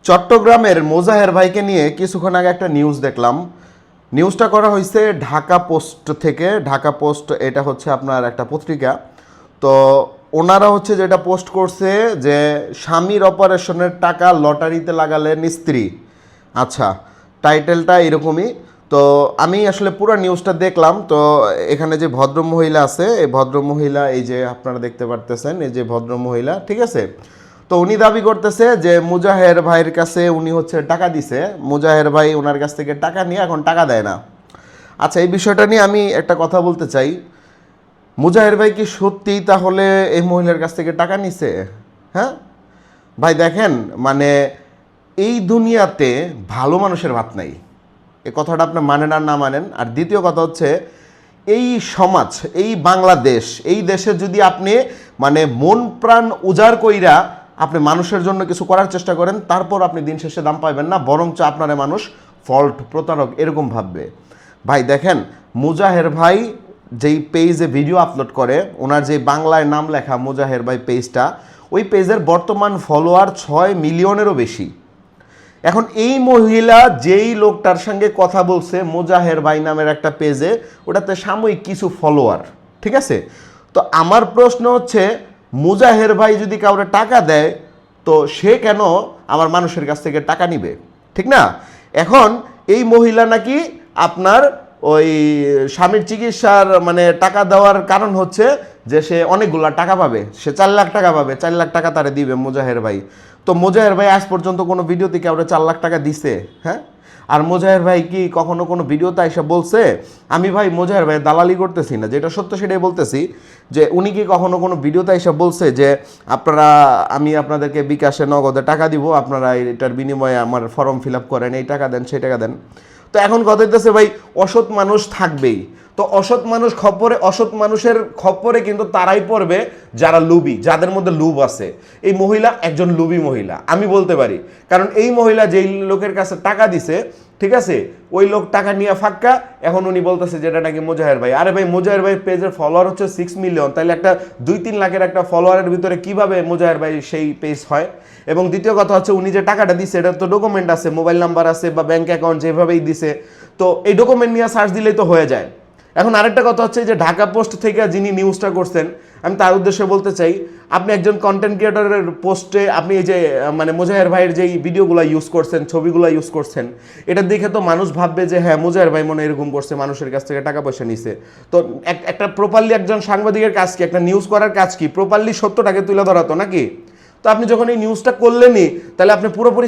চট্টগ্রামের মোজাহের ভাইকে নিয়ে কিছুক্ষণ আগে একটা নিউজ দেখলাম। নিউজটা করা হয়েছে ঢাকা পোস্ট থেকে। ঢাকা পোস্ট এটা হচ্ছে আপনার একটা পত্রিকা। তো ওনারা হচ্ছে যেটা পোস্ট করছে যে স্বামীর অপারেশনের টাকা লটারিতে লাগালেন স্ত্রী। আচ্ছা, টাইটেলটা এরকমই। তো আমি আসলে পুরো নিউজটা দেখলাম। তো এখানে যে ভদ্রমহিলা আছে, এই ভদ্রমহিলা এই যে আপনারা দেখতে পারতেছেন, এই যে ভদ্রমহিলা, ঠিক আছে। তো উনি দাবি করতেছে যে মুজাহের ভাইয়ের কাছে উনি হচ্ছে টাকা দিছে, মুজাহের ভাই ওনার কাছ থেকে টাকা নিয়ে এখন টাকা দেয় না। আচ্ছা, এই বিষয়টা নিয়ে আমি একটা কথা বলতে চাই। মুজাহের ভাই কি সত্যিই তাহলে এই মহিলার কাছ থেকে টাকা নিছে? হ্যাঁ ভাই, দেখেন মানে এই দুনিয়াতে ভালো মানুষের ভাত নাই, এ কথাটা আপনি মানেন আর না মানেন। আর দ্বিতীয় কথা হচ্ছে এই সমাজ, এই বাংলাদেশ, এই দেশে যদি আপনি মানে মন প্রাণ উজাড় কইরা আপনি মানুষের জন্য কিছু করার চেষ্টা করেন, তারপর আপনি দিন শেষে দাম পাইবেন না, বরঞ্চ আপনারে মানুষ ফল্ট, প্রতারক এরকম ভাববে। ভাই দেখেন, মুজাহের ভাই যেই পেজে ভিডিও আপলোড করে, ওনার যে বাংলায় নাম লেখা মুজাহের ভাই পেজটা, ওই পেজের বর্তমান ফলোয়ার 6 মিলিয়নেরও বেশি। এখন এই মহিলা যেই লোকটার সঙ্গে কথা বলছে মুজাহের ভাই নামের একটা পেজে, ওটাতে সাময়িক কিছু ফলোয়ার, ঠিক আছে। তো আমার প্রশ্ন হচ্ছে, মুজাহের ভাই যদি কাউরে টাকা দেয়, তো সে কেন আমার মানুষের কাছ থেকে টাকা নিবে? ঠিক না? এখন এই মহিলা নাকি আপনার ওই স্বামীর চিকিৎসার মানে টাকা দেওয়ার কারণ হচ্ছে যে সে অনেকগুলা টাকা পাবে, সে 4 লাখ টাকা পাবে, 4 লাখ টাকা তারে দিবে মুজাহের ভাই। তো মুজাহের ভাই আজ পর্যন্ত কোনো ভিডিওতে কেউ 4 লাখ টাকা দিছে? হ্যাঁ। আর মুজাহের ভাই কি কখনো কোনো ভিডিওতে এসে বলছে আমি ভাই মুজাহের ভাই দালালি করতেছি না, যেটা সত্য সেটাই বলতেছি, যে উনি কি কখনো কোনো ভিডিওতে এসে বলছে যে আপনারা, আমি আপনাদেরকে বিকাশে নগদে টাকা দিব, আপনারা এটার বিনিময়ে আমার ফর্ম ফিল আপ করেন, এই টাকা দেন, সেই টাকা দেন? তো এখন কথা হইতেছে ভাই, অসৎ মানুষ থাকবেই। তো অসৎ মানুষ খপ্পরে, অসৎ মানুষের খপ্পরে কিন্তু তারাই পড়বে যারা লুবি, যাদের মধ্যে লুব আছে। এই মহিলা একজন লুবি মহিলা, আমি বলতে পারি। কারণ এই মহিলা যেই লোকের কাছে টাকা দিছে, ঠিক আছে, ওই লোক টাকা নিয়ে ফাক্কা, এখন উনি বলতেছে যেটা নাকি মুজাহের ভাই। আরে ভাই, মুজাহের ভাই পেজের ফলোয়ার হচ্ছে 6 মিলিয়ন, তাহলে একটা 2-3 লাখের একটা ফলোয়ারের ভিতরে কিভাবে মুজাহের ভাই সেই পেজ হয়? এবং দ্বিতীয় কথা হচ্ছে, উনি যে টাকাটা দিছে এটা তো ডকুমেন্ট আছে, মোবাইল নাম্বার আছে বা ব্যাংক অ্যাকাউন্ট যেভাবেই দিছে, তো এই ডকুমেন্ট নিয়ে সার্চ দিলেই তো হয়ে যায়। এখন আরেকটা কথা হচ্ছে যে ঢাকা পোস্ট থেকে যিনি নিউজটা করছেন, আমি তার উদ্দেশ্যে বলতে চাই, আপনি একজন কন্টেন্ট ক্রিয়েটরের পোস্টে আপনি এই যে মানে মুজাহের ভাইয়ের যেই ভিডিওগুলো ইউজ করছেন, ছবিগুলো ইউজ করছেন, এটা দেখে তো মানুষ ভাববে যে হ্যাঁ মুজাহের ভাই মনে এরকম করছে, মানুষের কাছ থেকে টাকা পয়সা নিছে। তো একটা প্রপারলি একজন সাংবাদিকের কাজ কি, একটা নিউজ করার কাজ কি, প্রপারলি সত্যটাকে তুলে ধরা তো নাকি? তো আপনি যখন এই নিউজটা করলেনই, তাহলে আপনি পুরোপুরি